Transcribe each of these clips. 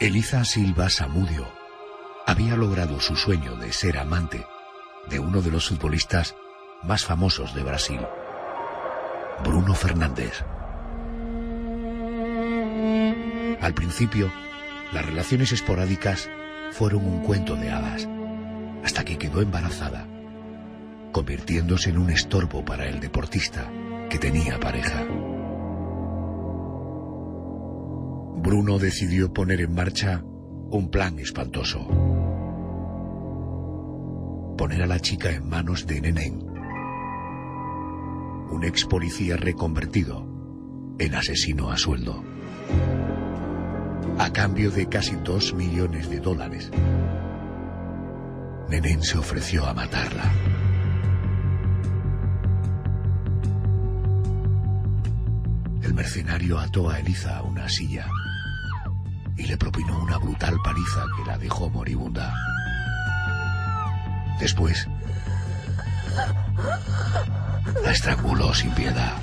Elisa Silva Samudio había logrado su sueño de ser amante de uno de los futbolistas más famosos de Brasil, Bruno Fernández. Al principio, las relaciones esporádicas fueron un cuento de hadas, hasta que quedó embarazada, convirtiéndose en un estorbo para el deportista que tenía pareja. Bruno decidió poner en marcha un plan espantoso: poner a la chica en manos de Nenén, un ex policía reconvertido en asesino a sueldo, a cambio de casi $2 millones. Nenén se ofreció a matarla. El mercenario ató a Elisa a una silla y le propinó una brutal paliza que la dejó moribunda. Después, la estranguló sin piedad.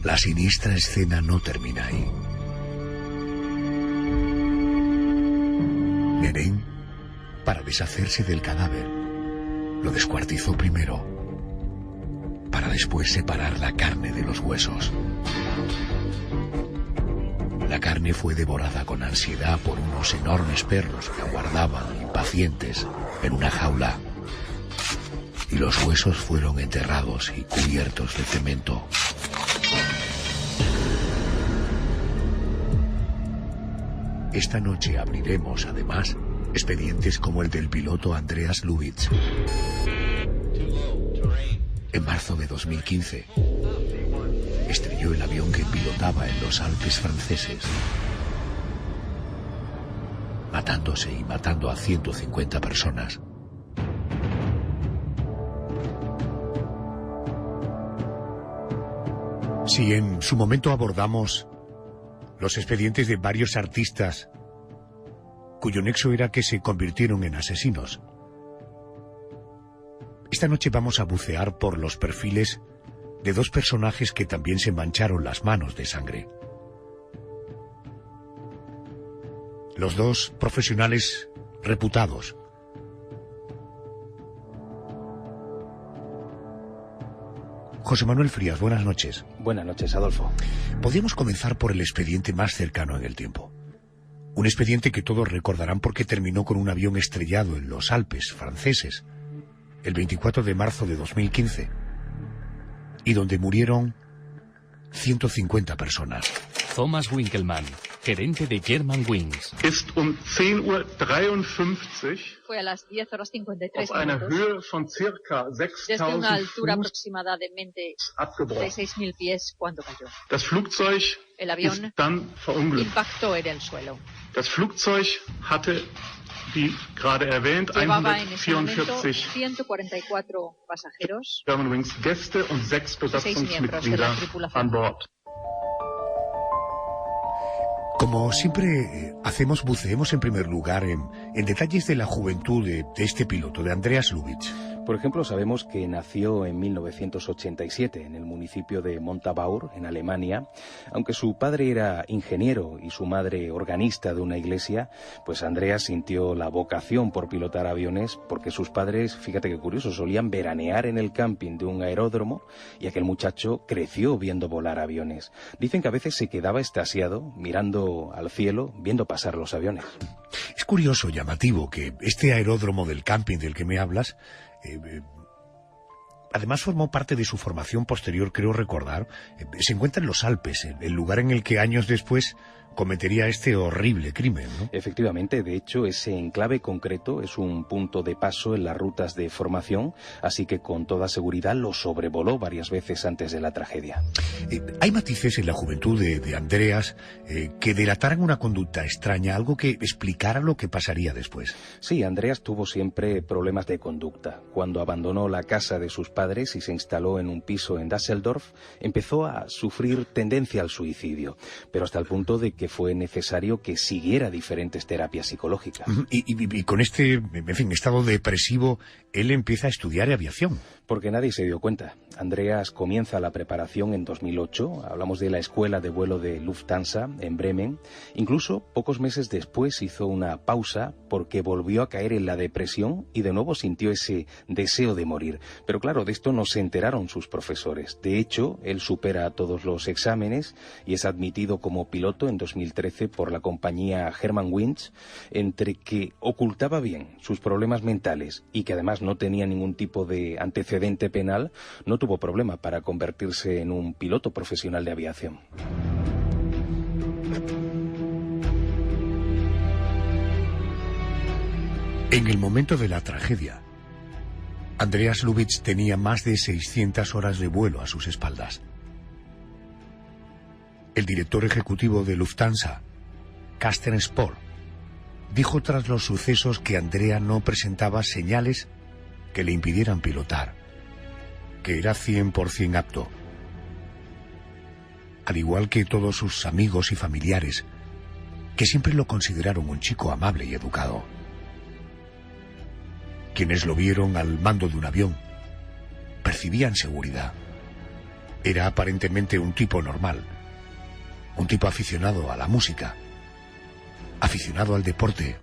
La siniestra escena no termina ahí. Nenén, para deshacerse del cadáver, lo descuartizó primero, para después separar la carne de los huesos. La carne fue devorada con ansiedad por unos enormes perros que aguardaban impacientes en una jaula, y los huesos fueron enterrados y cubiertos de cemento. Esta noche abriremos, además, expedientes como el del piloto Andreas Lubitz. En marzo de 2015, estrelló el avión que pilotaba en los Alpes franceses, matándose y matando a 150 personas. Si en su momento abordamos los expedientes de varios artistas cuyo nexo era que se convirtieron en asesinos, esta noche vamos a bucear por los perfiles de dos personajes que también se mancharon las manos de sangre. Los dos profesionales reputados. José Manuel Frías, buenas noches. Buenas noches, Adolfo. Podríamos comenzar por el expediente más cercano en el tiempo. Un expediente que todos recordarán porque terminó con un avión estrellado en los Alpes franceses el 24 de marzo de 2015 y donde murieron 150 personas. Thomas Winkelmann, gerente de Germanwings. Ist 10:53 Uhr fue a las 10:53 auf einer Höhe von circa desde una 6.000 altura Fuß aproximadamente de abgebrochen. 6.000 pies cuando cayó. Das Flugzeug El avión ist dann verunglückt. impactó en el suelo. Das Flugzeug hatte, wie gerade erwähnt, Llevaba en ese momento 144 144 pasajeros, Germanwings Gäste und 6 Besatzungsmitglieder an Bord. Como siempre hacemos, buceemos en primer lugar en detalles de la juventud de este piloto, de Andreas Lubitz. Por ejemplo, sabemos que nació en 1987 en el municipio de Montabaur, en Alemania. Aunque su padre era ingeniero y su madre organista de una iglesia, pues Andreas sintió la vocación por pilotar aviones porque sus padres, fíjate qué curioso, solían veranear en el camping de un aeródromo y aquel muchacho creció viendo volar aviones. Dicen que a veces se quedaba extasiado mirando al cielo, viendo pasar los aviones. Es curioso, llamativo, que este aeródromo del camping del que me hablas además formó parte de su formación posterior, creo recordar. Se encuentra en los Alpes, el lugar en el que años después cometería este horrible crimen, ¿no? Efectivamente, de hecho, ese enclave concreto es un punto de paso en las rutas de formación, así que con toda seguridad lo sobrevoló varias veces antes de la tragedia. Hay matices en la juventud de Andreas que delataran una conducta extraña, algo que explicara lo que pasaría después. Sí, Andreas tuvo siempre problemas de conducta. Cuando abandonó la casa de sus padres y se instaló en un piso en Düsseldorf, empezó a sufrir tendencia al suicidio, pero hasta el punto de que fue necesario que siguiera diferentes terapias psicológicas. Y con este, en fin, estado depresivo, él empieza a estudiar aviación. Porque nadie se dio cuenta. Andreas comienza la preparación en 2008, hablamos de la escuela de vuelo de Lufthansa en Bremen. Incluso pocos meses después hizo una pausa porque volvió a caer en la depresión y de nuevo sintió ese deseo de morir. Pero claro, de esto no se enteraron sus profesores. De hecho, él supera todos los exámenes y es admitido como piloto en 2013 por la compañía Germanwings, entre que ocultaba bien sus problemas mentales y que además no tenía ningún tipo de antecedente penal, no tuvo problema para convertirse en un piloto profesional de aviación. En el momento de la tragedia, Andreas Lubitz tenía más de 600 horas de vuelo a sus espaldas. El director ejecutivo de Lufthansa, Carsten Spohr, dijo tras los sucesos que Andrea no presentaba señales que le impidieran pilotar, que era 100% apto. Al igual que todos sus amigos y familiares, que siempre lo consideraron un chico amable y educado. Quienes lo vieron al mando de un avión percibían seguridad. Era aparentemente un tipo normal, un tipo aficionado a la música, aficionado al deporte.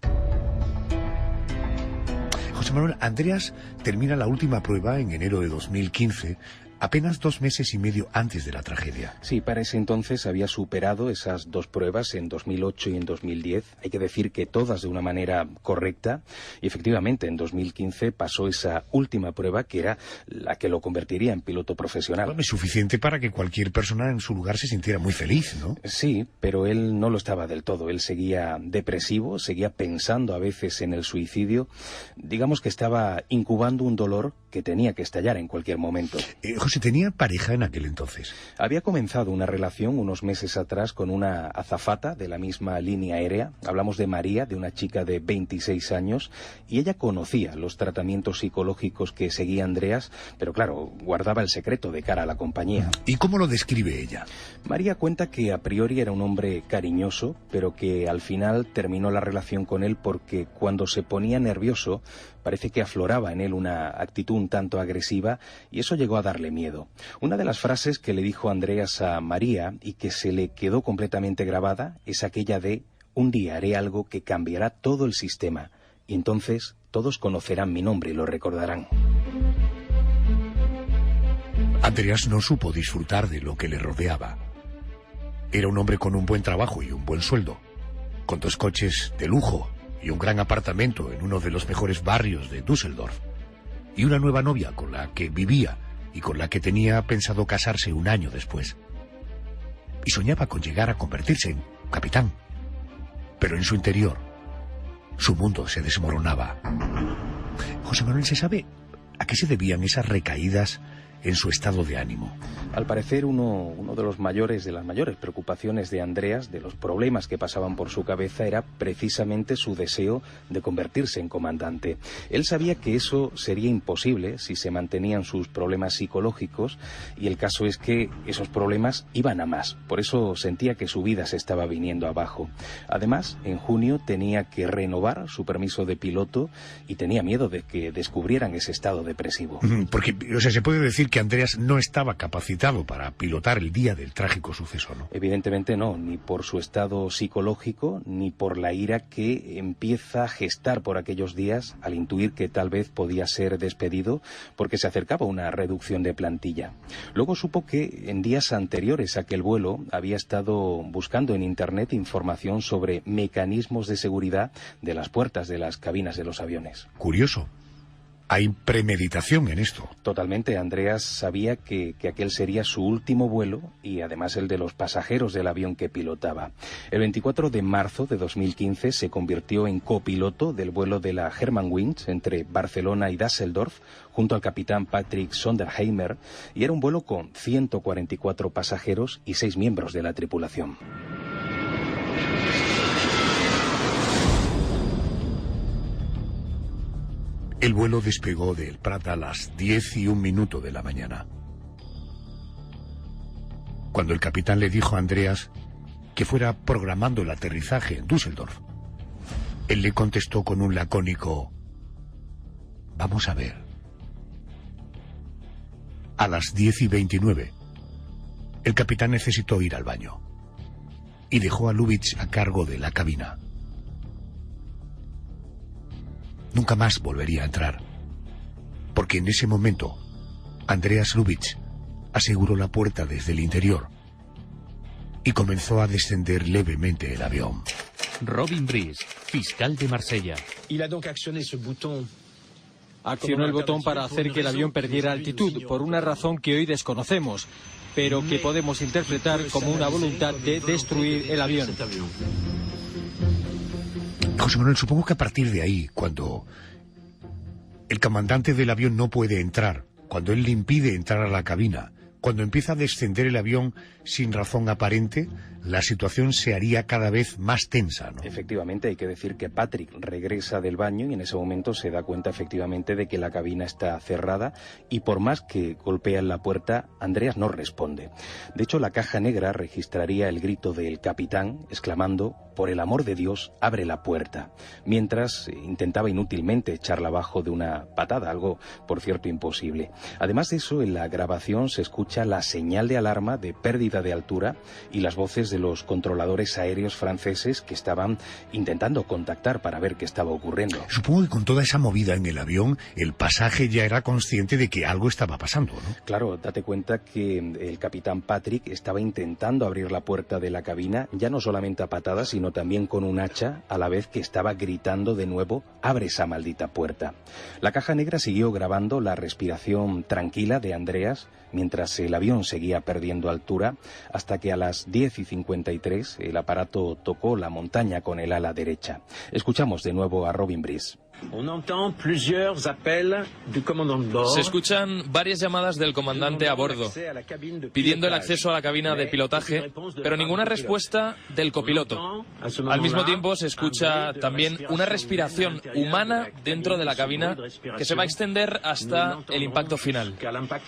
José Manuel, Andreas termina la última prueba en enero de 2015, apenas 2 meses y medio antes de la tragedia. Sí, para ese entonces había superado esas 2 pruebas en 2008 y en 2010. Hay que decir que todas de una manera correcta. Y efectivamente, en 2015 pasó esa última prueba, que era la que lo convertiría en piloto profesional. Bueno, es suficiente para que cualquier persona en su lugar se sintiera muy feliz, ¿no? Sí, pero él no lo estaba del todo. Él seguía depresivo, seguía pensando a veces en el suicidio. Digamos que estaba incubando un dolor que tenía que estallar en cualquier momento. José, ¿tenía pareja en aquel entonces? Había comenzado una relación unos meses atrás con una azafata de la misma línea aérea. Hablamos de María, de una chica de 26 años, y ella conocía los tratamientos psicológicos que seguía Andreas, pero claro, guardaba el secreto de cara a la compañía. ¿Y cómo lo describe ella? María cuenta que a priori era un hombre cariñoso, pero que al final terminó la relación con él porque cuando se ponía nervioso, parece que afloraba en él una actitud un tanto agresiva y eso llegó a darle miedo. Una de las frases que le dijo Andreas a María y que se le quedó completamente grabada es aquella de: un día haré algo que cambiará todo el sistema y entonces todos conocerán mi nombre y lo recordarán. Andreas no supo disfrutar de lo que le rodeaba. Era un hombre con un buen trabajo y un buen sueldo, con 2 coches de lujo y un gran apartamento en uno de los mejores barrios de Düsseldorf, y una nueva novia con la que vivía y con la que tenía pensado casarse un año después. Y soñaba con llegar a convertirse en capitán. Pero en su interior, su mundo se desmoronaba. José Manuel, ¿se sabe a qué se debían esas recaídas en su estado de ánimo? Al parecer, uno de las mayores preocupaciones de Andreas, de los problemas que pasaban por su cabeza, era precisamente su deseo de convertirse en comandante. Él sabía que eso sería imposible si se mantenían sus problemas psicológicos, y el caso es que esos problemas iban a más. Por eso sentía que su vida se estaba viniendo abajo. Además, en junio tenía que renovar su permiso de piloto y tenía miedo de que descubrieran ese estado depresivo. Porque, o sea, se puede decir que Andreas no estaba capacitado para pilotar el día del trágico suceso, ¿no? Evidentemente no, ni por su estado psicológico, ni por la ira que empieza a gestar por aquellos días al intuir que tal vez podía ser despedido porque se acercaba una reducción de plantilla. Luego supo que en días anteriores a aquel vuelo había estado buscando en internet información sobre mecanismos de seguridad de las puertas de las cabinas de los aviones. Curioso. Hay premeditación en esto. Totalmente. Andreas sabía que aquel sería su último vuelo y además el de los pasajeros del avión que pilotaba. El 24 de marzo de 2015 se convirtió en copiloto del vuelo de la Germanwings entre Barcelona y Düsseldorf junto al capitán Patrick Sonderheimer, y era un vuelo con 144 pasajeros y 6 miembros de la tripulación. El vuelo despegó del Prat a las 10:01 de la mañana. Cuando el capitán le dijo a Andreas que fuera programando el aterrizaje en Düsseldorf, él le contestó con un lacónico: vamos a ver. A las 10:29, el capitán necesitó ir al baño y dejó a Lubitsch a cargo de la cabina. Nunca más volvería a entrar, porque en ese momento Andreas Lubitsch aseguró la puerta desde el interior y comenzó a descender levemente el avión. Robin Brice, fiscal de Marsella. Accionó el botón para hacer que el avión perdiera altitud, por una razón que hoy desconocemos, pero que podemos interpretar como una voluntad de destruir el avión. José Manuel, supongo que a partir de ahí, cuando el comandante del avión no puede entrar, cuando él le impide entrar a la cabina, cuando empieza a descender el avión sin razón aparente, la situación se haría cada vez más tensa, ¿no? Efectivamente, hay que decir que Patrick regresa del baño y en ese momento se da cuenta efectivamente de que la cabina está cerrada y por más que golpea en la puerta, Andreas no responde. De hecho, la caja negra registraría el grito del capitán exclamando: «Por el amor de Dios, abre la puerta», mientras intentaba inútilmente echarla abajo de una patada, algo, por cierto, imposible. Además de eso, en la grabación se escucha la señal de alarma de pérdida de altura y las voces de los controladores aéreos franceses que estaban intentando contactar para ver qué estaba ocurriendo. Supongo que con toda esa movida en el avión, el pasaje ya era consciente de que algo estaba pasando, ¿no? Claro, date cuenta que el capitán Patrick estaba intentando abrir la puerta de la cabina, ya no solamente a patadas, sino también con un hacha, a la vez que estaba gritando de nuevo: «Abre esa maldita puerta». La caja negra siguió grabando la respiración tranquila de Andreas mientras el avión seguía perdiendo altura, hasta que a las 10:53 el aparato tocó la montaña con el ala derecha. Escuchamos de nuevo a Robin Brice. Se escuchan varias llamadas del comandante a bordo, pidiendo el acceso a la cabina de pilotaje, pero ninguna respuesta del copiloto. Al mismo tiempo se escucha también una respiración humana dentro de la cabina que se va a extender hasta el impacto final.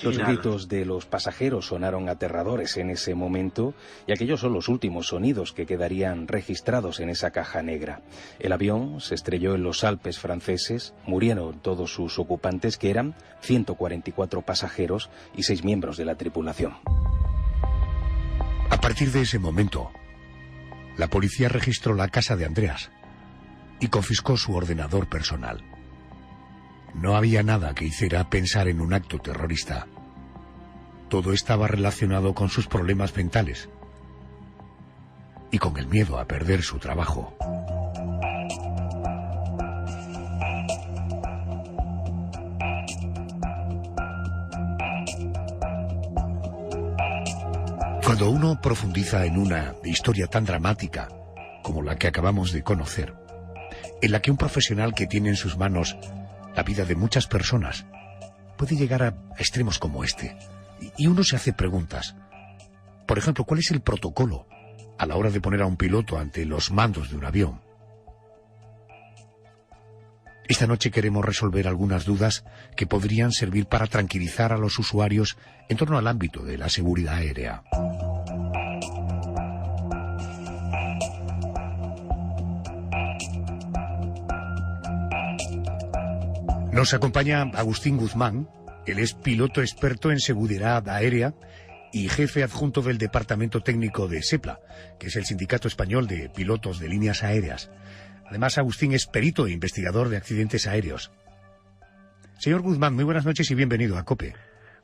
Los gritos de los pasajeros sonaron aterradores en ese momento y aquellos son los últimos sonidos que quedarían registrados en esa caja negra. El avión se estrelló en los Alpes franceses, murieron todos sus ocupantes, que eran 144 pasajeros y 6 miembros de la tripulación. A partir de ese momento, la policía registró la casa de Andreas y confiscó su ordenador personal. No había nada que hiciera pensar en un acto terrorista. Todo estaba relacionado con sus problemas mentales y con el miedo a perder su trabajo. Cuando uno profundiza en una historia tan dramática como la que acabamos de conocer, en la que un profesional que tiene en sus manos la vida de muchas personas puede llegar a extremos como este, y uno se hace preguntas. Por ejemplo, ¿cuál es el protocolo a la hora de poner a un piloto ante los mandos de un avión? Esta noche queremos resolver algunas dudas que podrían servir para tranquilizar a los usuarios en torno al ámbito de la seguridad aérea. Nos acompaña Agustín Guzmán. Él es piloto experto en seguridad aérea y jefe adjunto del Departamento Técnico de SEPLA, que es el Sindicato Español de Pilotos de Líneas Aéreas. Además, Agustín es perito e investigador de accidentes aéreos. Señor Guzmán, muy buenas noches y bienvenido a COPE.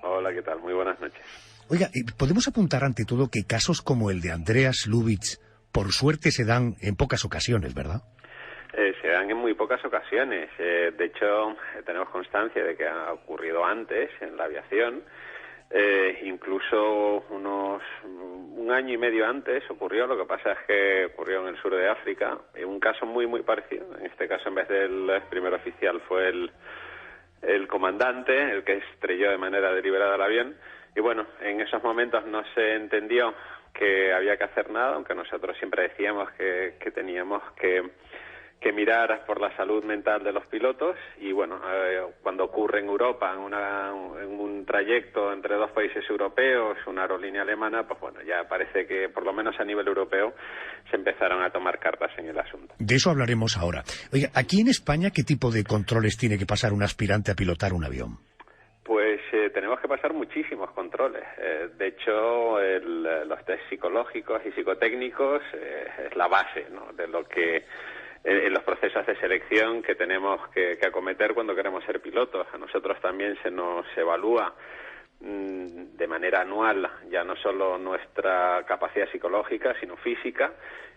Hola, ¿qué tal? Muy buenas noches. Oiga, ¿podemos apuntar ante todo que casos como el de Andreas Lubitsch, por suerte, se dan en pocas ocasiones, ¿verdad? Se dan en muy pocas ocasiones. De hecho, tenemos constancia de que ha ocurrido antes en la aviación. Incluso un año y medio antes ocurrió. Lo que pasa es que ocurrió en el sur de África, un caso muy parecido. En este caso, en vez del primer oficial, fue el comandante el que estrelló de manera deliberada el avión. Y bueno, en esos momentos no se entendió que había que hacer nada, aunque nosotros siempre decíamos que teníamos que mirar por la salud mental de los pilotos. Y bueno, cuando ocurre en Europa, en un trayecto entre dos países europeos, una aerolínea alemana, pues bueno, ya parece que por lo menos a nivel europeo se empezaron a tomar cartas en el asunto. De eso hablaremos ahora. Oiga, aquí en España, ¿qué tipo de controles tiene que pasar un aspirante a pilotar un avión? Pues tenemos tenemos que pasar muchísimos controles. De hecho, los test psicológicos y psicotécnicos es la base, ¿no?, de lo que en los procesos de selección que tenemos que acometer cuando queremos ser pilotos. A nosotros también se nos evalúa de manera anual, ya no solo nuestra capacidad psicológica, sino física.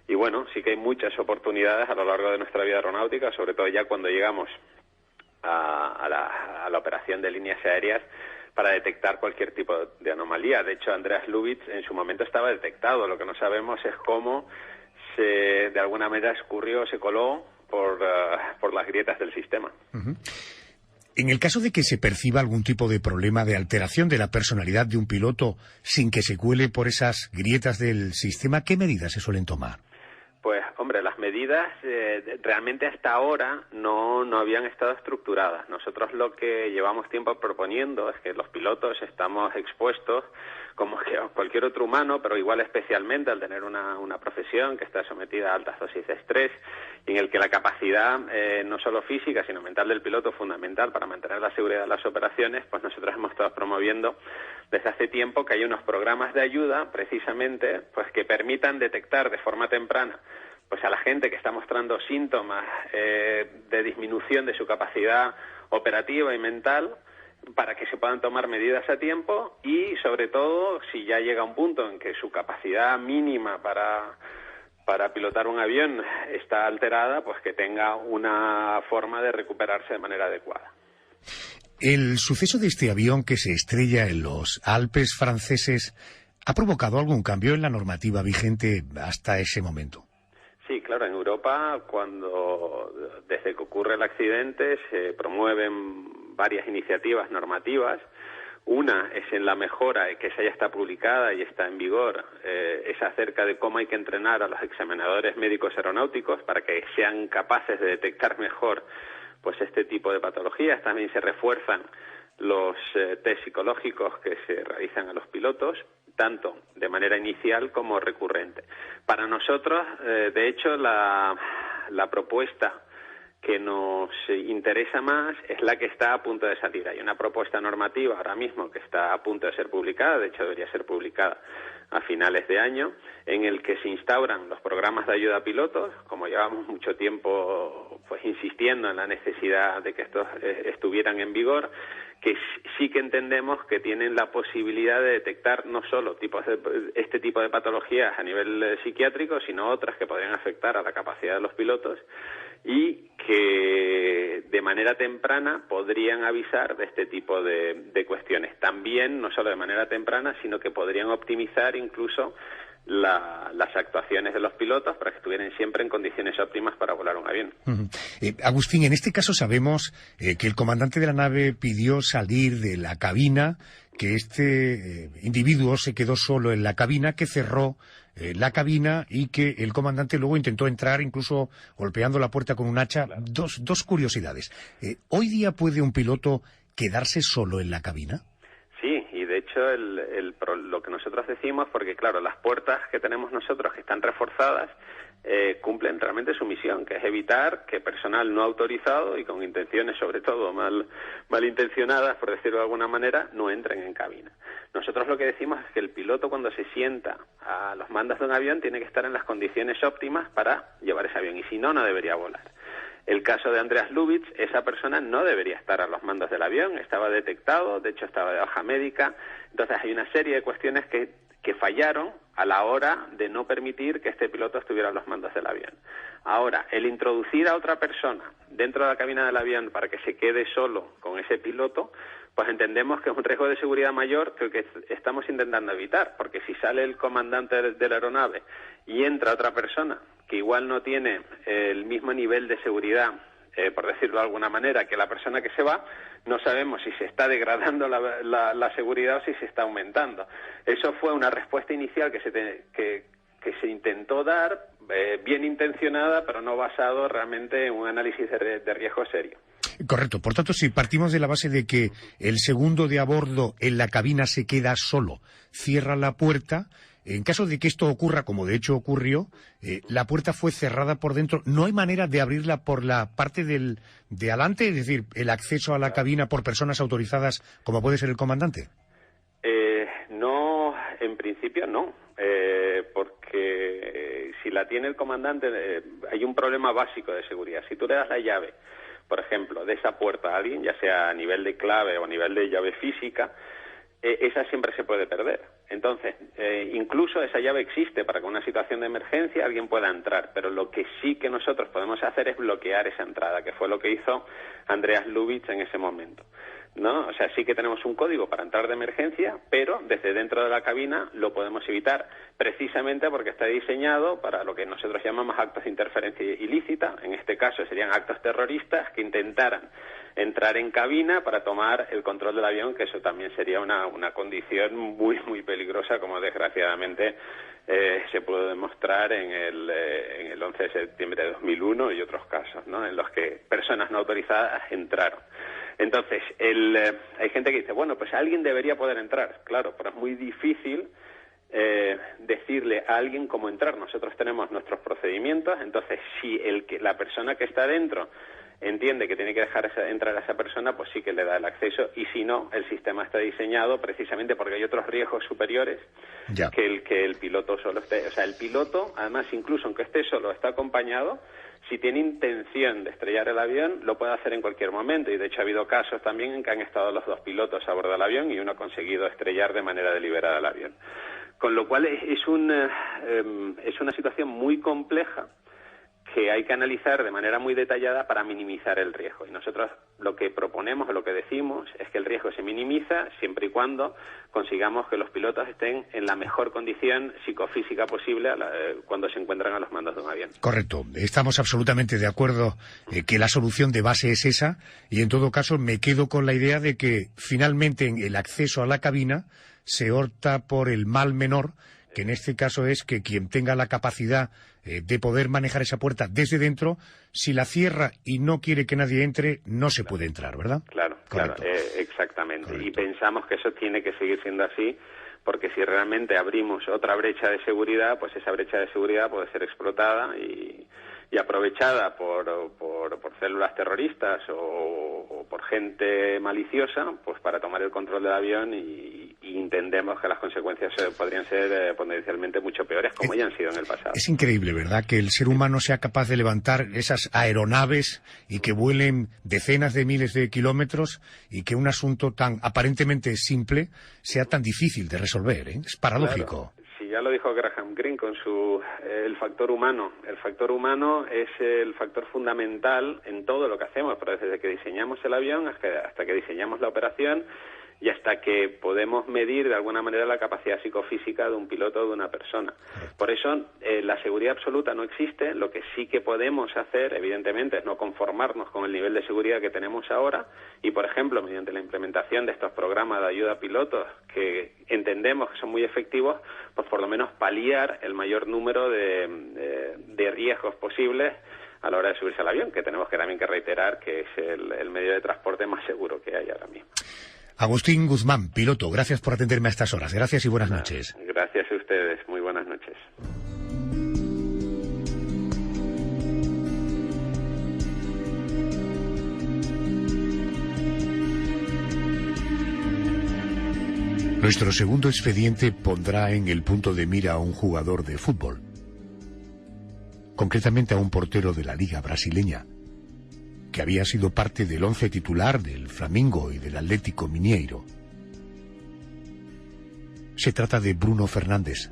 Y bueno, sí que hay muchas oportunidades a lo largo de nuestra vida aeronáutica, sobre todo ya cuando llegamos a la operación de líneas aéreas, para detectar cualquier tipo de anomalía. De hecho, Andreas Lubitz en su momento estaba detectado. Lo que no sabemos es cómo de alguna manera escurrió, se coló por las grietas del sistema. Uh-huh. En el caso de que se perciba algún tipo de problema de alteración de la personalidad de un piloto sin que se cuele por esas grietas del sistema, ¿qué medidas se suelen tomar? Pues, hombre, las medidas realmente hasta ahora no habían estado estructuradas. Nosotros lo que llevamos tiempo proponiendo es que los pilotos estamos expuestos, como que cualquier otro humano, pero igual especialmente al tener una profesión que está sometida a altas dosis de estrés, y en el que la capacidad no solo física, sino mental del piloto es fundamental para mantener la seguridad de las operaciones. Pues nosotros hemos estado promoviendo desde hace tiempo que hay unos programas de ayuda, precisamente, pues que permitan detectar de forma temprana pues a la gente que está mostrando síntomas de disminución de su capacidad operativa y mental, para que se puedan tomar medidas a tiempo y, sobre todo, si ya llega un punto en que su capacidad mínima para pilotar un avión está alterada, pues que tenga una forma de recuperarse de manera adecuada. El suceso de este avión que se estrella en los Alpes franceses ¿ha provocado algún cambio en la normativa vigente hasta ese momento? Sí, claro, en Europa, desde que ocurre el accidente, se promueven varias iniciativas normativas. Una es en la mejora, que esa ya está publicada y está en vigor, es acerca de cómo hay que entrenar a los examinadores médicos aeronáuticos para que sean capaces de detectar mejor pues este tipo de patologías. También se refuerzan los test psicológicos que se realizan a los pilotos, tanto de manera inicial como recurrente. Para nosotros, de hecho, la propuesta que nos interesa más es la que está a punto de salir. Hay una propuesta normativa ahora mismo que está a punto de ser publicada, de hecho debería ser publicada a finales de año, en el que se instauran los programas de ayuda a pilotos. Como llevamos mucho tiempo pues insistiendo en la necesidad de que estos estuvieran en vigor, que sí que entendemos que tienen la posibilidad de detectar no solo este tipo de patologías a nivel psiquiátrico, sino otras que podrían afectar a la capacidad de los pilotos y que de manera temprana podrían avisar de este tipo de cuestiones. También, no solo de manera temprana, sino que podrían optimizar incluso las actuaciones de los pilotos para que estuvieran siempre en condiciones óptimas para volar un avión. Agustín, en este caso sabemos que el comandante de la nave pidió salir de la cabina, que este individuo se quedó solo en la cabina, que cerró la cabina y que el comandante luego intentó entrar, incluso golpeando la puerta con un hacha. Dos curiosidades. ¿Hoy día puede un piloto quedarse solo en la cabina? Sí, y de hecho lo que nosotros decimos, porque claro, las puertas que tenemos nosotros que están reforzadas cumplen realmente su misión, que es evitar que personal no autorizado y con intenciones sobre todo malintencionadas, por decirlo de alguna manera, no entren en cabina. Nosotros lo que decimos es que el piloto, cuando se sienta a los mandos de un avión, tiene que estar en las condiciones óptimas para llevar ese avión, y si no, no debería volar. El caso de Andreas Lubitz, esa persona no debería estar a los mandos del avión, estaba detectado, de hecho estaba de baja médica. Entonces hay una serie de cuestiones que fallaron a la hora de no permitir que este piloto estuviera a los mandos del avión. Ahora, el introducir a otra persona dentro de la cabina del avión para que se quede solo con ese piloto, pues entendemos que es un riesgo de seguridad mayor que el que estamos intentando evitar, porque si sale el comandante de la aeronave y entra otra persona que igual no tiene el mismo nivel de seguridad, por decirlo de alguna manera, que la persona que se va, no sabemos si se está degradando la seguridad o si se está aumentando. Eso fue una respuesta inicial que se intentó dar, bien intencionada, pero no basado realmente en un análisis de riesgo serio. Correcto. Por tanto, si partimos de la base de que el segundo de a bordo en la cabina se queda solo, cierra la puerta, En caso de que esto ocurra, como de hecho ocurrió, la puerta fue cerrada por dentro. ¿No hay manera de abrirla por la parte de adelante? Es decir, el acceso a la cabina por personas autorizadas, como puede ser el comandante. No, en principio no. Porque si la tiene el comandante, hay un problema básico de seguridad. Si tú le das la llave, por ejemplo, de esa puerta a alguien, ya sea a nivel de clave o a nivel de llave física, esa siempre se puede perder. Entonces, incluso esa llave existe para que en una situación de emergencia alguien pueda entrar, pero lo que sí que nosotros podemos hacer es bloquear esa entrada, que fue lo que hizo Andreas Lubitz en ese momento, ¿no? O sea, sí que tenemos un código para entrar de emergencia, pero desde dentro de la cabina lo podemos evitar, precisamente porque está diseñado para lo que nosotros llamamos actos de interferencia ilícita. En este caso serían actos terroristas que intentaran entrar en cabina para tomar el control del avión, que eso también sería una condición muy, muy peligrosa, como desgraciadamente se pudo demostrar en el 11 de septiembre de 2001 y otros casos, ¿no?, en los que personas no autorizadas entraron. Entonces, hay gente que dice, bueno, pues alguien debería poder entrar. Claro, pero es muy difícil decirle a alguien cómo entrar. Nosotros tenemos nuestros procedimientos, entonces si la persona que está dentro entiende que tiene que dejar entrar a esa persona, pues sí que le da el acceso, y si no, el sistema está diseñado precisamente porque hay otros riesgos superiores que el piloto solo esté. O sea, el piloto, además, incluso aunque esté solo, está acompañado. Si tiene intención de estrellar el avión, lo puede hacer en cualquier momento, y de hecho ha habido casos también en que han estado los dos pilotos a bordo del avión y uno ha conseguido estrellar de manera deliberada el avión. Con lo cual es una situación muy compleja que hay que analizar de manera muy detallada para minimizar el riesgo. Y nosotros lo que proponemos o lo que decimos es que el riesgo se minimiza siempre y cuando consigamos que los pilotos estén en la mejor condición psicofísica posible cuando se encuentran a los mandos de un avión. Correcto. Estamos absolutamente de acuerdo que la solución de base es esa, y en todo caso me quedo con la idea de que finalmente en el acceso a la cabina se opta por el mal menor, que en este caso es que quien tenga la capacidad de poder manejar esa puerta desde dentro, si la cierra y no quiere que nadie entre, no se puede entrar, ¿verdad? Claro, exactamente. Correcto. Y pensamos que eso tiene que seguir siendo así, porque si realmente abrimos otra brecha de seguridad, pues esa brecha de seguridad puede ser explotada y aprovechada por células terroristas o por gente maliciosa, pues para tomar el control del avión, y entendemos que las consecuencias podrían ser potencialmente mucho peores, como ya han sido en el pasado. Es increíble, ¿verdad?, que el ser humano sea capaz de levantar esas aeronaves y que vuelen decenas de miles de kilómetros, y que un asunto tan aparentemente simple sea tan difícil de resolver, ¿eh? Es paradójico. Claro. Sí, ya lo dijo Graham Greene con el factor humano. El factor humano es el factor fundamental en todo lo que hacemos, pero desde que diseñamos el avión hasta que diseñamos la operación y hasta que podemos medir de alguna manera la capacidad psicofísica de un piloto o de una persona. Por eso la seguridad absoluta no existe. Lo que sí que podemos hacer, evidentemente, es no conformarnos con el nivel de seguridad que tenemos ahora, y, por ejemplo, mediante la implementación de estos programas de ayuda a pilotos, que entendemos que son muy efectivos, pues por lo menos paliar el mayor número de riesgos posibles a la hora de subirse al avión, que tenemos que también que reiterar que es el medio de transporte más seguro que hay ahora mismo. Agustín Guzmán, piloto, gracias por atenderme a estas horas. Gracias y buenas noches. Gracias a ustedes. Muy buenas noches. Nuestro segundo expediente pondrá en el punto de mira a un jugador de fútbol, concretamente a un portero de la Liga Brasileña, que había sido parte del once titular del Flamengo y del Atlético Mineiro. Se trata de Bruno Fernández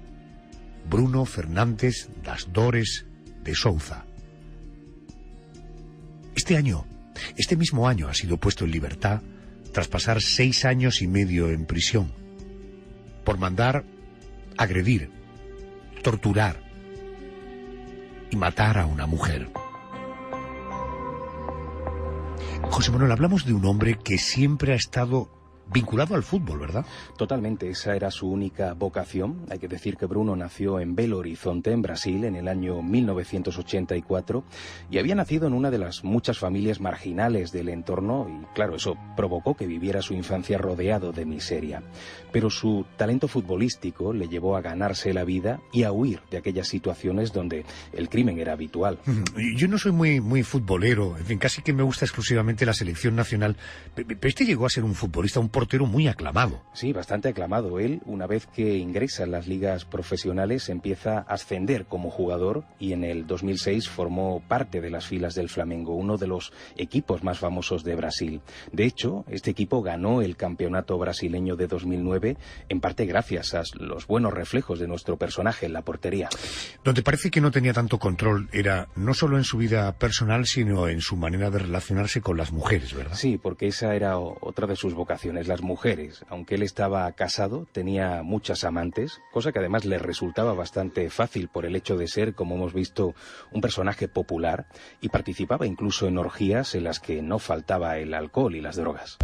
das Dores de Souza. Este mismo año ha sido puesto en libertad tras pasar 6 años y medio en prisión por mandar agredir, torturar y matar a una mujer. José Manuel, hablamos de un hombre que siempre ha estado vinculado al fútbol, ¿verdad? Totalmente, esa era su única vocación. Hay que decir que Bruno nació en Belo Horizonte, en Brasil, en el año 1984, y había nacido en una de las muchas familias marginales del entorno, y claro, eso provocó que viviera su infancia rodeado de miseria. Pero su talento futbolístico le llevó a ganarse la vida y a huir de aquellas situaciones donde el crimen era habitual. Yo no soy muy futbolero, en fin, casi que me gusta exclusivamente la selección nacional, pero este llegó a ser un futbolista, un portero muy aclamado. Sí, bastante aclamado. Él, una vez que ingresa en las ligas profesionales, empieza a ascender como jugador y en el 2006 formó parte de las filas del Flamengo, uno de los equipos más famosos de Brasil. De hecho, este equipo ganó el campeonato brasileño de 2009, en parte gracias a los buenos reflejos de nuestro personaje en la portería. Donde parece que no tenía tanto control era no solo en su vida personal, sino en su manera de relacionarse con las mujeres, ¿verdad? Sí, porque esa era otra de sus vocaciones, las mujeres. Aunque él estaba casado, tenía muchas amantes, cosa que además le resultaba bastante fácil por el hecho de ser, como hemos visto, un personaje popular, y participaba incluso en orgías en las que no faltaba el alcohol y las drogas.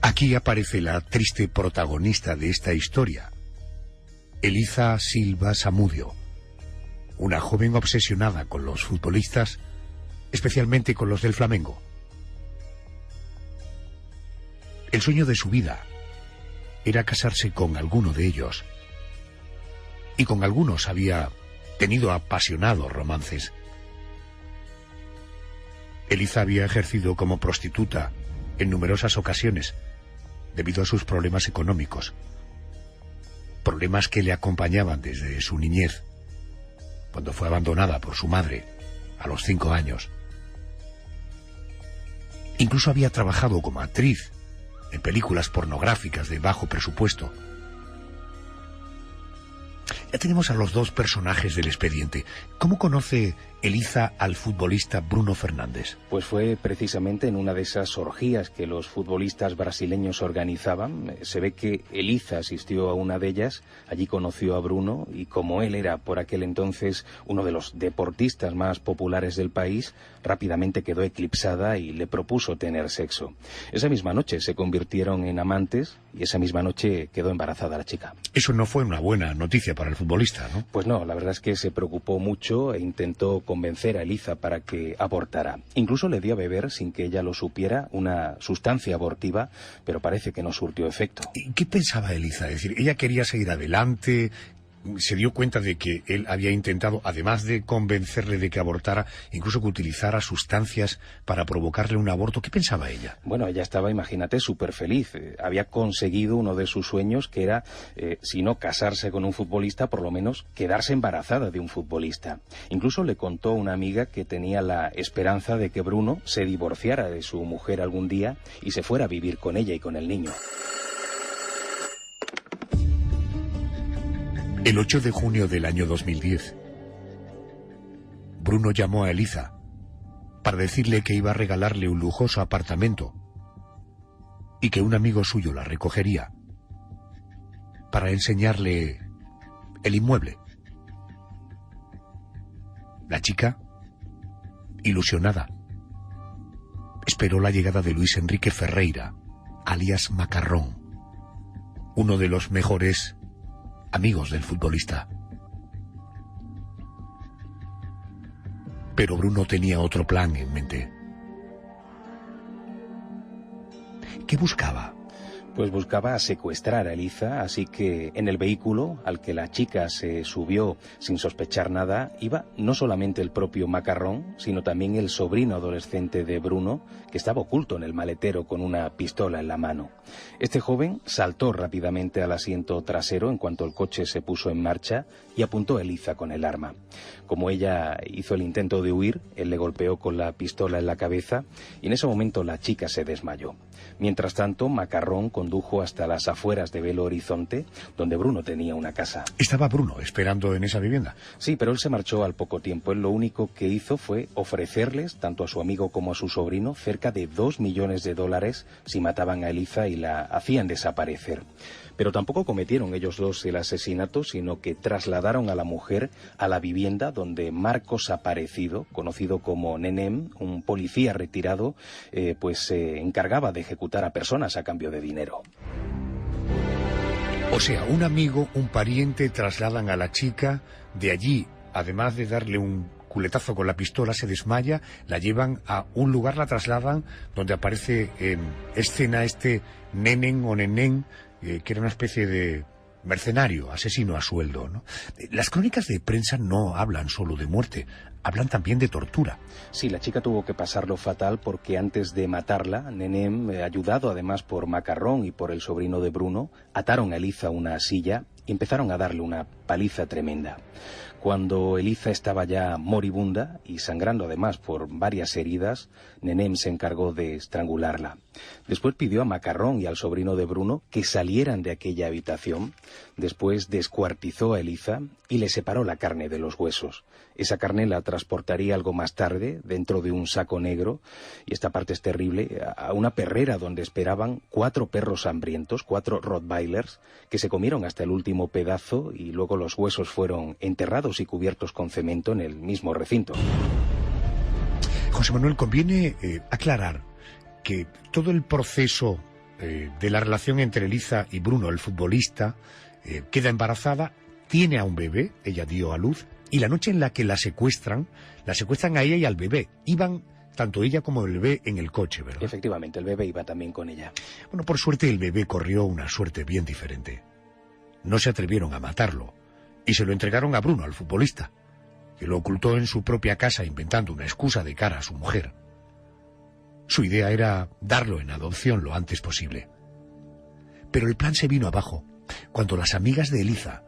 Aquí aparece la triste protagonista de esta historia, Elisa Silva Samudio, una joven obsesionada con los futbolistas, especialmente con los del Flamengo. El sueño de su vida era casarse con alguno de ellos, y con algunos había tenido apasionados romances. Elisa había ejercido como prostituta en numerosas ocasiones debido a sus problemas económicos, problemas que le acompañaban desde su niñez, cuando fue abandonada por su madre a los 5 años. Incluso había trabajado como actriz en películas pornográficas de bajo presupuesto. Ya tenemos a los dos personajes del expediente. ¿Cómo conoce Elisa al futbolista Bruno Fernández? Pues fue precisamente en una de esas orgías que los futbolistas brasileños organizaban. Se ve que Elisa asistió a una de ellas, allí conoció a Bruno y como él era por aquel entonces uno de los deportistas más populares del país, rápidamente quedó eclipsada y le propuso tener sexo. Esa misma noche se convirtieron en amantes y esa misma noche quedó embarazada la chica. Eso no fue una buena noticia para el futbolista, ¿no? Pues no, la verdad es que se preocupó mucho e intentó convencer a Elisa para que abortara. Incluso le dio a beber, sin que ella lo supiera, una sustancia abortiva, pero parece que no surtió efecto. ¿Y qué pensaba Elisa? Es decir, ella quería seguir adelante, se dio cuenta de que él había intentado, además de convencerle de que abortara, incluso que utilizara sustancias para provocarle un aborto. ¿Qué pensaba ella? Bueno, ella estaba, imagínate, súper feliz. Había conseguido uno de sus sueños, que era, si no casarse con un futbolista, por lo menos quedarse embarazada de un futbolista. Incluso le contó a una amiga que tenía la esperanza de que Bruno se divorciara de su mujer algún día y se fuera a vivir con ella y con el niño. El 8 de junio del año 2010, Bruno llamó a Elisa para decirle que iba a regalarle un lujoso apartamento y que un amigo suyo la recogería para enseñarle el inmueble. La chica, ilusionada, esperó la llegada de Luis Enrique Ferreira, alias Macarrón, uno de los mejores amigos del futbolista. Pero Bruno tenía otro plan en mente. ¿Qué buscaba? Pues buscaba secuestrar a Elisa, así que en el vehículo al que la chica se subió sin sospechar nada, iba no solamente el propio Macarrón, sino también el sobrino adolescente de Bruno, que estaba oculto en el maletero con una pistola en la mano. Este joven saltó rápidamente al asiento trasero en cuanto el coche se puso en marcha y apuntó a Elisa con el arma. Como ella hizo el intento de huir, él le golpeó con la pistola en la cabeza y en ese momento la chica se desmayó. Mientras tanto, Macarrón, con condujo hasta las afueras de Belo Horizonte, donde Bruno tenía una casa. ¿Estaba Bruno esperando en esa vivienda? Sí, pero él se marchó al poco tiempo. Él lo único que hizo fue ofrecerles, tanto a su amigo como a su sobrino, cerca de $2 millones si mataban a Eliza y la hacían desaparecer. Pero tampoco cometieron ellos dos el asesinato, sino que trasladaron a la mujer a la vivienda donde Marcos Aparecido, conocido como Nenem, un policía retirado, pues se encargaba de ejecutar a personas a cambio de dinero. O sea, un amigo, un pariente trasladan a la chica, de allí, además de darle un culetazo con la pistola, se desmaya, la llevan a un lugar, la trasladan, donde aparece en escena este Nenen o Nenén, que era una especie de mercenario, asesino a sueldo, ¿no? Las crónicas de prensa no hablan solo de muerte, hablan también de tortura. Sí, la chica tuvo que pasarlo fatal porque antes de matarla, Nenem, ayudado además por Macarrón y por el sobrino de Bruno, ataron a Eliza a una silla y empezaron a darle una paliza tremenda. Cuando Eliza estaba ya moribunda y sangrando además por varias heridas, Nenem se encargó de estrangularla. Después pidió a Macarrón y al sobrino de Bruno que salieran de aquella habitación. Después descuartizó a Eliza y le separó la carne de los huesos. Esa carne la transportaría algo más tarde, dentro de un saco negro, y esta parte es terrible, a una perrera donde esperaban 4 perros hambrientos, 4 Rottweilers, que se comieron hasta el último pedazo y luego los huesos fueron enterrados y cubiertos con cemento en el mismo recinto. José Manuel, conviene aclarar que todo el proceso de la relación entre Eliza y Bruno, el futbolista, queda embarazada, tiene a un bebé, ella dio a luz, y la noche en la que la secuestran a ella y al bebé. Iban tanto ella como el bebé en el coche, ¿verdad? Efectivamente, el bebé iba también con ella. Bueno, por suerte el bebé corrió una suerte bien diferente. No se atrevieron a matarlo y se lo entregaron a Bruno, al futbolista, que lo ocultó en su propia casa inventando una excusa de cara a su mujer. Su idea era darlo en adopción lo antes posible. Pero el plan se vino abajo cuando las amigas de Eliza,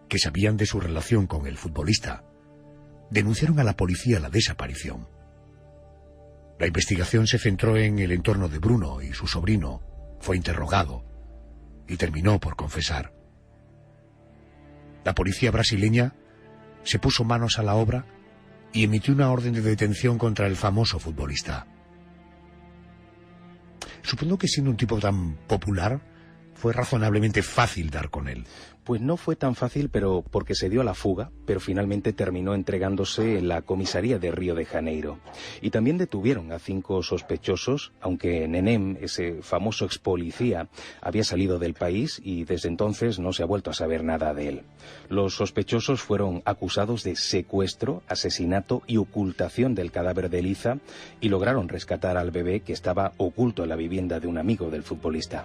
que sabían de su relación con el futbolista, denunciaron a la policía la desaparición. La investigación se centró en el entorno de Bruno y su sobrino fue interrogado y terminó por confesar. La policía brasileña se puso manos a la obra y emitió una orden de detención contra el famoso futbolista. Supongo que siendo un tipo tan popular, fue razonablemente fácil dar con él. Pues no fue tan fácil, pero porque se dio a la fuga, pero finalmente terminó entregándose en la comisaría de Río de Janeiro. Y también detuvieron a 5 sospechosos, aunque Nenem, ese famoso ex policía, había salido del país y desde entonces no se ha vuelto a saber nada de él. Los sospechosos fueron acusados de secuestro, asesinato y ocultación del cadáver de Eliza y lograron rescatar al bebé que estaba oculto en la vivienda de un amigo del futbolista.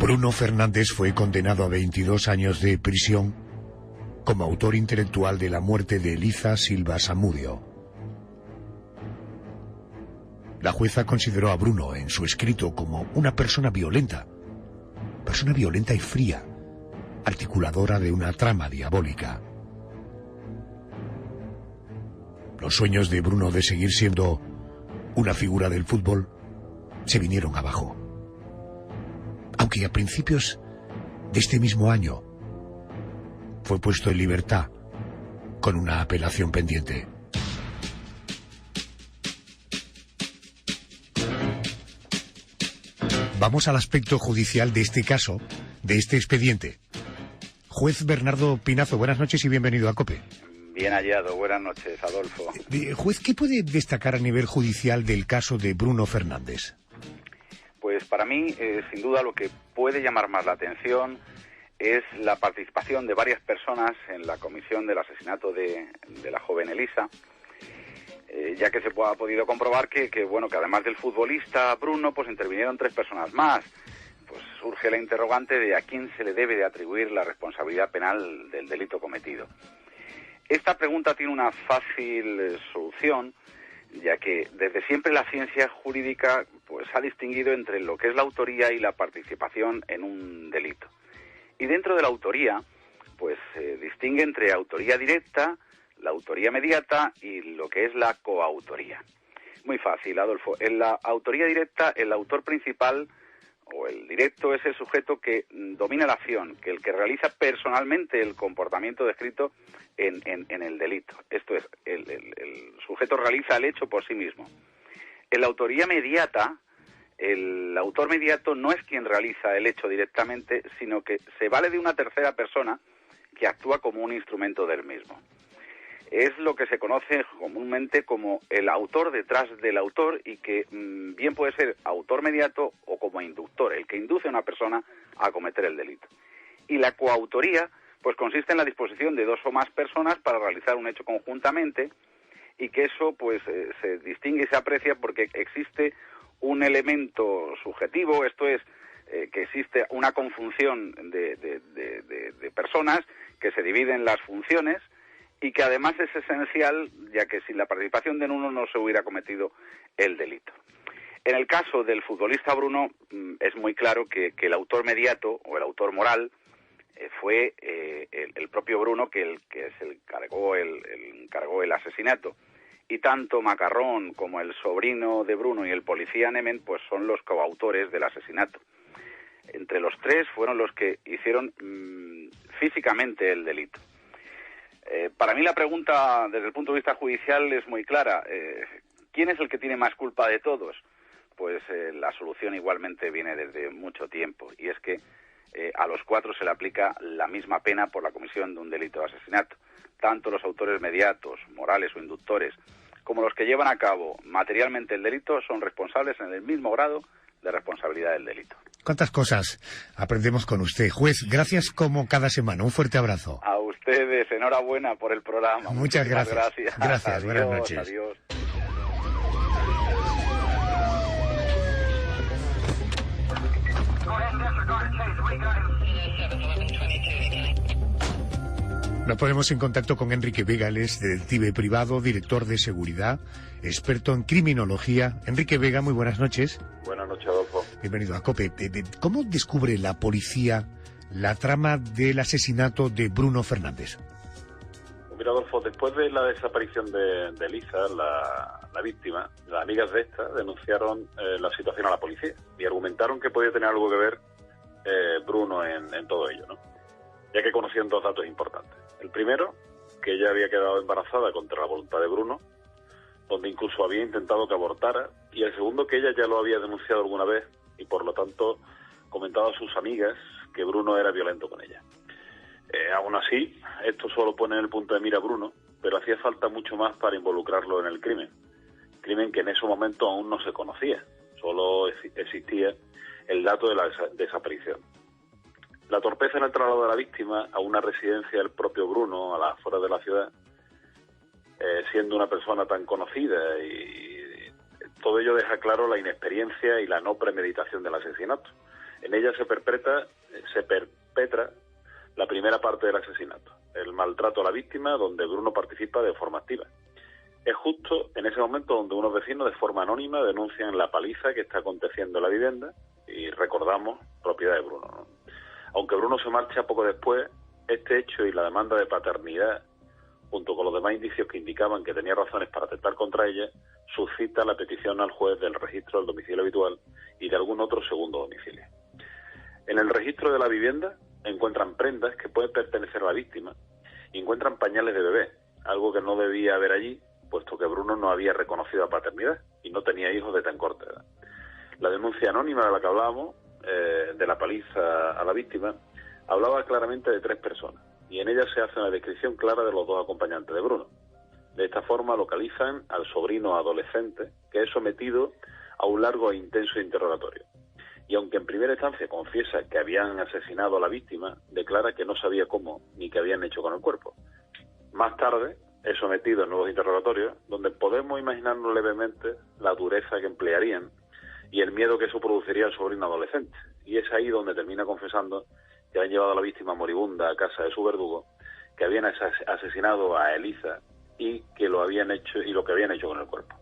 Bruno Fernández fue condenado a 22 años de prisión como autor intelectual de la muerte de Eliza Silva Samudio. La jueza consideró a Bruno en su escrito como una persona violenta y fría, articuladora de una trama diabólica. Los sueños de Bruno de seguir siendo una figura del fútbol se vinieron abajo. Aunque a principios de este mismo año fue puesto en libertad con una apelación pendiente. Vamos al aspecto judicial de este caso, de este expediente. Juez Bernardo Pinazo, buenas noches y bienvenido a COPE. Bien hallado, buenas noches, Adolfo. Juez, ¿qué puede destacar a nivel judicial del caso de Bruno Fernández? Pues para mí, sin duda, lo que puede llamar más la atención es la participación de varias personas en la comisión del asesinato de la joven Eliza, ya que se ha podido comprobar que además del futbolista Bruno, pues intervinieron 3 personas más. Pues surge la interrogante de a quién se le debe de atribuir la responsabilidad penal del delito cometido. Esta pregunta tiene una fácil solución, ya que desde siempre la ciencia jurídica pues ha distinguido entre lo que es la autoría y la participación en un delito. Y dentro de la autoría, pues se distingue entre autoría directa, la autoría mediata y lo que es la coautoría. Muy fácil, Adolfo. En la autoría directa, el autor principal o el directo es el sujeto que domina la acción, que el que realiza personalmente el comportamiento descrito en el delito. Esto es, el sujeto realiza el hecho por sí mismo. En la autoría mediata, el autor mediato no es quien realiza el hecho directamente, sino que se vale de una tercera persona que actúa como un instrumento del mismo. Es lo que se conoce comúnmente como el autor detrás del autor y que bien puede ser autor mediato o como inductor, el que induce a una persona a cometer el delito. Y la coautoría pues consiste en la disposición de dos o más personas para realizar un hecho conjuntamente y que eso pues se distingue y se aprecia porque existe un elemento subjetivo, esto es, que existe una conjunción de personas que se dividen las funciones y que además es esencial, ya que sin la participación de uno no se hubiera cometido el delito. En el caso del futbolista Bruno, es muy claro que el autor mediato o el autor moral fue el propio Bruno que se encargó el asesinato. Y tanto Macarrón como el sobrino de Bruno y el policía Nemen pues son los coautores del asesinato. Entre los tres fueron los que hicieron físicamente el delito. Para mí la pregunta desde el punto de vista judicial es muy clara. ¿Quién es el que tiene más culpa de todos? Pues la solución igualmente viene desde mucho tiempo y es que a los cuatro se le aplica la misma pena por la comisión de un delito de asesinato. Tanto los autores mediatos, morales o inductores, como los que llevan a cabo materialmente el delito son responsables en el mismo grado de responsabilidad del delito. ¿Cuántas cosas aprendemos con usted? Juez, gracias como cada semana. Un fuerte abrazo. A ustedes, enhorabuena por el programa. Muchas gracias. Gracias, adiós, buenas noches. Adiós. Nos ponemos en contacto con Enrique Vega, él es detective privado, director de seguridad, experto en criminología. Enrique Vega, muy buenas noches. Buenas noches, Adolfo. Bienvenido a COPE. ¿Cómo descubre la policía la trama del asesinato de Bruno Fernández? Mira, Adolfo, después de la desaparición de Elisa, la víctima, las amigas de esta denunciaron la situación a la policía y argumentaron que podía tener algo que ver Bruno en todo ello, ¿no? Ya que conocían dos datos importantes. El primero, que ella había quedado embarazada contra la voluntad de Bruno, donde incluso había intentado que abortara, y el segundo, que ella ya lo había denunciado alguna vez y por lo tanto comentado a sus amigas que Bruno era violento con ella. Aún así, esto solo pone en el punto de mira a Bruno, pero hacía falta mucho más para involucrarlo en el crimen que en ese momento aún no se conocía, solo existía el dato de la desaparición. La torpeza en el traslado de la víctima a una residencia del propio Bruno, a las afueras de la ciudad, siendo una persona tan conocida, y todo ello deja claro la inexperiencia y la no premeditación del asesinato. En ella se perpetra la primera parte del asesinato, el maltrato a la víctima, donde Bruno participa de forma activa. Es justo en ese momento donde unos vecinos de forma anónima denuncian la paliza que está aconteciendo en la vivienda y recordamos propiedad de Bruno, ¿no? Aunque Bruno se marcha poco después, este hecho y la demanda de paternidad, junto con los demás indicios que indicaban que tenía razones para atentar contra ella, suscita la petición al juez del registro del domicilio habitual y de algún otro segundo domicilio. En el registro de la vivienda encuentran prendas que pueden pertenecer a la víctima y encuentran pañales de bebé, algo que no debía haber allí, puesto que Bruno no había reconocido la paternidad y no tenía hijos de tan corta edad. La denuncia anónima de la que hablábamos, de la paliza a la víctima, hablaba claramente de 3 personas y en ella se hace una descripción clara de los 2 acompañantes de Bruno. De esta forma localizan al sobrino adolescente que es sometido a un largo e intenso interrogatorio. Y aunque en primera instancia confiesa que habían asesinado a la víctima, declara que no sabía cómo ni qué habían hecho con el cuerpo. Más tarde es sometido a nuevos interrogatorios donde podemos imaginarnos levemente la dureza que emplearían y el miedo que eso produciría al sobrino adolescente. Y es ahí donde termina confesando que habían llevado a la víctima moribunda a casa de su verdugo, que habían asesinado a Elisa y que lo habían hecho y lo que habían hecho con el cuerpo.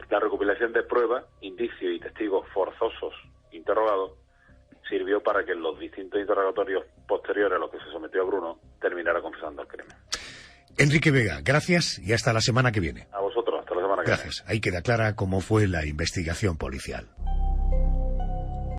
La recopilación de pruebas, indicios y testigos forzosos interrogados sirvió para que en los distintos interrogatorios posteriores a los que se sometió a Bruno terminara confesando el crimen. Enrique Vega, gracias y hasta la semana que viene. A vosotros, hasta la semana. semana que viene. Gracias. Ahí queda clara cómo fue la investigación policial.